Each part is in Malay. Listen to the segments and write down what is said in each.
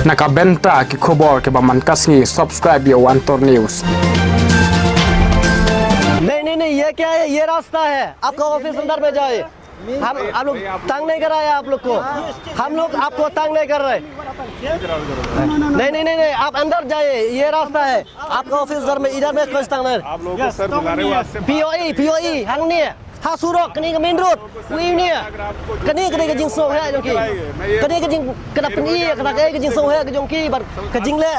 Nakabenta ki khobor ke baman kasngi subscribe yo Antor News. नहीं ये क्या है, ये रास्ता है आपका ऑफिस अंदर में जाए। हम आप लोग तंग नहीं कराए आप लोग को, हम लोग आपको तंग नहीं कर रहे। नहीं आप अंदर जाइए, ये रास्ता है आपका ऑफिस इधर में कोई तंग नहीं। आप लोगों को सर बुला रहे हो आज से POE हंग नहीं है हाँ सूरक कनी का मेन रोड वी नहीं है कनी का जिंग सो है जोंकी कनी का जिंग कना पनी कना के जिंग सो है जोंकी बर का जिंग ले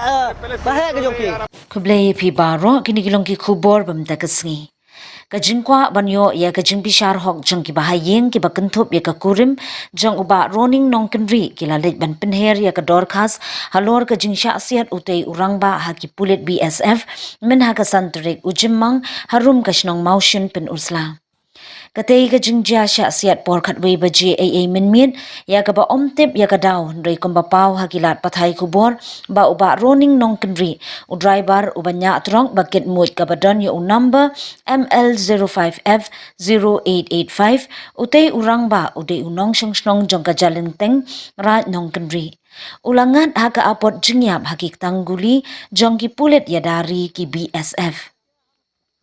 है जोंकी Kublai pi baro kini kilong ki kubor bam takasngi. Kajingkwa banyo ya kajing bishar hok jang ki bahayeng ki bakentup ya kakurim jang uba roning nong kenri ki lalit ban penher ya ka dorkas halor kajing syasiat utei urang ba haki pulit BSF men haka santrik ujimang harum kasnong motion pen usla. Katay ka jingja siya siyat porkat way ba GAA minmin ya ka ba omtip ya ka daw nray kumbapaw hakilat patay kubor ba uba roning nong kenri u driver ubanya atrong bakit mood ka ba don yung number ML05F0885 utay urang ba uday unong siyang jong ka jalinteng ra nong kenri. Ulangan haka apot jingyap hakik tangguli jong ki pulit yadari ki BSF.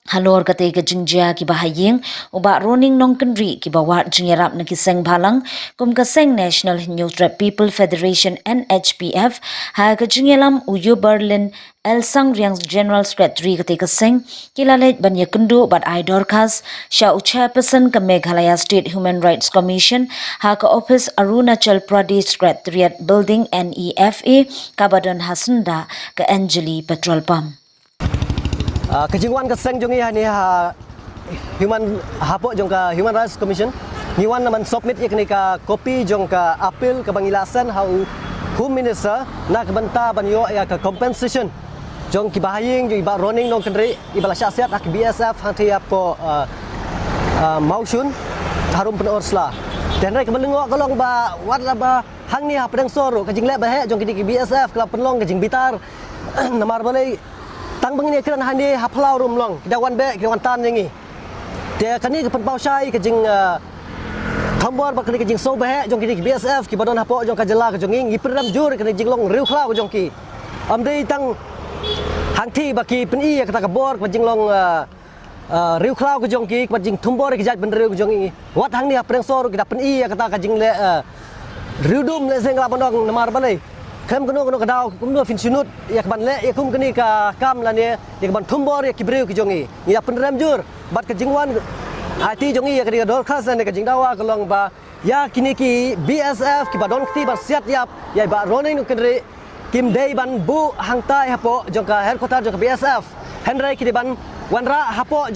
Halor katay ka jingjia ki bahayeng uba roning nong kenri ki bawat jingyarap na kiseng balang kum kaseng National Neutral People Federation NHPF ha ka jingyalam uyu Berlin El Sang Riang General Secretary katay kaseng kilalit banya kundu bat ay dorkas siya u chairperson ka Meghalaya State Human Rights Commission ha ka Office Arunachal Pradesh Secretariat Building NEFA kabadon hasunda ka Anjali Petrol Pump. Kejingwan keseng jongi hani human hapo jong ka Human Rights Commission niwan naman submit ikni ka kopi jong ka appeal ka bangilasan how Home Minister na kabanta banyo ya ka compensation jong ki bahaying jong iba running nong kendri ibala syasiat ak BSF hanti apo mausun harum penursla dan rek melengok kolong ba wat la ba hang ni ha pedang soro kejing le ba he jong ki BSF kala penlong kejing bitar namar balai tang bangini keran handi haplau rumlong kidawan be kidawan tan yangi dia kani ke penpau syai ke jing thambor ba kani ke jing so be jong kini BSF ki badon hapo jong ka jela ke jong ngi perdam jur kani jing long riu khlau jong ki amdei tang hang thi ba ki pen i kata ka bor ka jing long riu khlau ke jong ki ka jing thumbor ki jat ben riu ke jong ngi wat hang ni apreng sor ki da pen i kata ka jing le riu dum le seng la bandong namar balai kem kono kadau kumno fin sinut ya ban le ya kum kini ka kam la ne ya ban thumbor ya kibreu ki jongi ya penrem jur bat ke jingwan ati jongi ya ke dor khas ne ke jingdawa kolong ba ya kini ki BSF ki badon ti ba siat yap ya ba roning kendri kim dei ban bu hangtai hapo jongka headquarter jongka BSF henry ki ban wanra hapo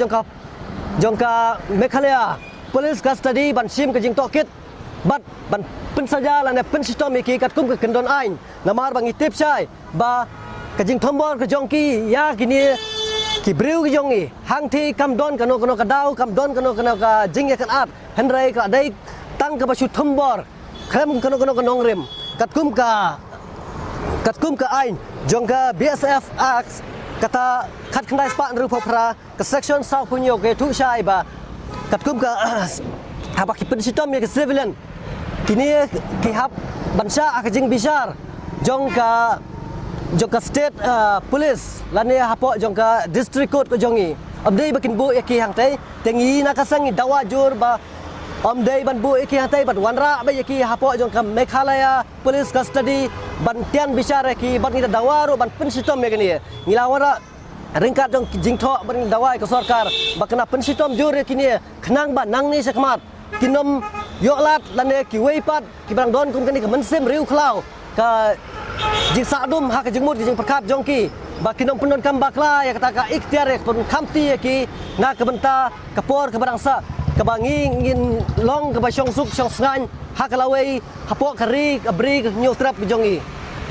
jongka Meghalaya police custody ban sim ke jing tokit bat ban pen saja la ne pen sistem ki kat kum ke kendon ain namar bang itip sai ba ka jing thombor ke jongki ya kini ki breu ke jongi hang thi kam don kano ka dau kam don kano ka jing ya kan at henry ka dai tang ka basu thombor khem kano ka nongrem kat kum ka ain jongka BSF acts kata khat khandai spa ru phra ka section south punyo ke thu sai ba kat kum ka haba ki pen sistem ya ke civilian kini ki hab bansa akajing bishar jongka state police lane hapo jongka district court ko jongi amdei bakin bu eki hangtai tengi nakasang dawa jur ba amdei ban bu eki hangtai bat wanra ba eki hapo jongka Meghalaya police custody ban tian bishar eki ban ni dawa ro ban pen sistem me kini ngilawara ringkat jong jingtho ban dawa ke sarkar bakna pen sistem jur kini khnang ba nang ni sakmat kinom yoklat lane ki weipat ki bang don kum kani ka mensim riu khlau ka jing sadum ha ka jingmut jing perkat jongki ba kinom penon kam bakla ya kata ka ikhtiar ya pun kamti ya ki na ka benta ka por ka barangsa ka bangi ngin long ka ba syong suk syong sngan ha ka lawei hapo ka ri ka bri nyu trap ki jongi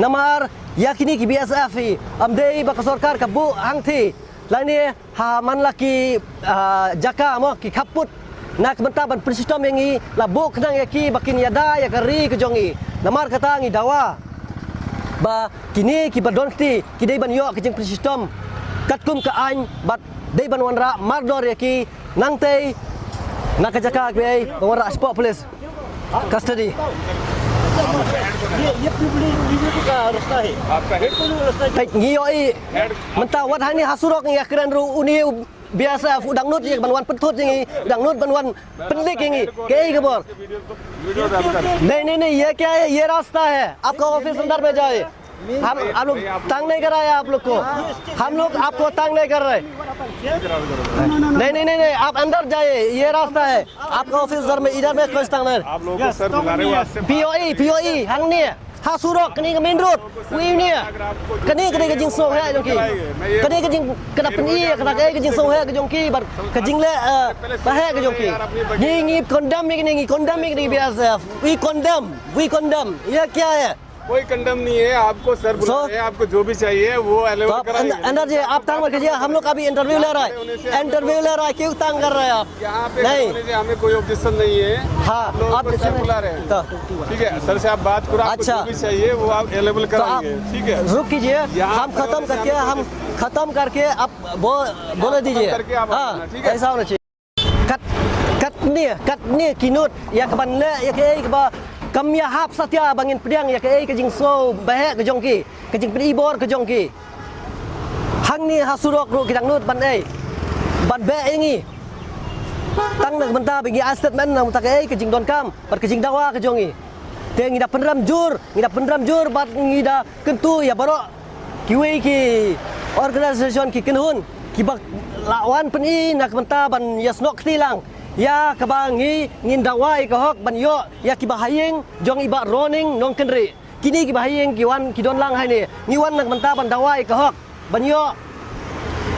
namar ya kini ki BSF amdei ba ka sarkar ka bu hang thi lani ha man laki jaka mo ki khaput nak bentaban persistem yang i labuk nang yaki bakin yada ya kari ke jongi namar kata ngi dawa ba kini ki badon kti ki dei ban yo ke jeng persistem katkum ka ain bat dei ban wanra mardor yaki nang tei nak jaka be wanra sport police custody ये वीडियो का रास्ता है आपका हेड रास्ता है ngioi mentah wat hani hasurok ngi akran ru uni biasa udang nut yang banwan pentut yang udang nut banwan pendik yang ke ke bor video डाल कर नहीं ये क्या है ये रास्ता है आपका ऑफिस अंदर में जाए हम आप लोग तंग नहीं कराए आप लोग को हम लोग आपको तंग नहीं कर रहे नहीं आप अंदर जाइए ये रास्ता है आपका ऑफिस इधर में कोई तंग नहीं आप लोगों को सर बुला रहे हो आज से POE hang ni ha surok kini ke main road wi ni kini ke jing so hai jong ki kini ke jing kena peni kena ke jing so hai ke jong ki bar ke jing le ba hai ke jong ki ni condemn ni condemn ni biasa we condemn ये क्या है कोई कंडम नहीं है आपको सर बुला रहे हैं आपको जो भी चाहिए वो तो अवेलेबल आप कराइए अंदर जी आप तंग मत कीजिए हम लोग अभी इंटरव्यू ले रहा है क्यों तंग कर रहे हैं आप यहाँ पे नहीं होने से हमें कोई ऑब्जेक्शन नहीं है हाँ आप लोगों आप को सर बुला रहे हैं ठीक है सर से आप बात करो आपको अच्छा। जो भी चाहिए वो आप अवेलेबल तो आप कराएंगे ठीक है रुक कीजिए यहाँ हम खत्म करके आप बोले दीजिए करके आप हाँ अपना, ठीक है? ऐसा होना चाहिए kat ni kinut ya ke banle ya ke ba kam ya hap satya bangin pedang ya ke jing so bahe ke jongki ke jing pedi bor ke jongki hang ni hasurok ru kidang nut ban ban be ingi tang nak benta bagi statement nang tak ke jing don kam par ke jing dawa ke jongi te ngi da penram jur bat ngi da kentu ya baro kiwi ki organisation ki kenhun ki bak lawan peni nak benta ban yasnok tilang ya kabangi ngin dawai ka hok ban yo ya ki bahayeng jong iba roning nong kenri kini ki bahayeng ki wan ki don lang hai ni ngi wan nak benta ban dawai ka hok ban yo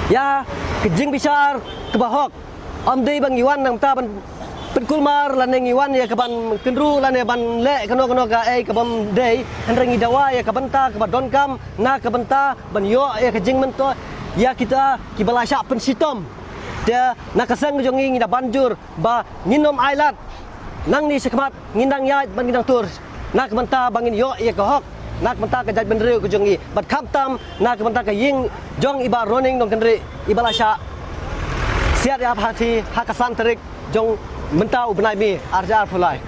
ya ke jing bisar ke bahok am dei bang iwan nang ta ban pen kulmar lan ngi wan ya ka ban kenru lan ya ban le kano ka ka bam dei han rangi dawai ya ka benta ka don kam na ka benta ban yo ya ke jing mento ya kita ki balasya pen sitom dia nakasang jongi ngi da banjur ba nginom ailat nang ni sekmat ngindang ya ban ngindang tur nak benta bangin yo ya ka hok nak benta ka jaj benreu ke jongi bat kham tam nak benta ka ying jong iba roning dong kenri ibalasya siat ya hati hakasan terik jong benta ubnai mi arja fulai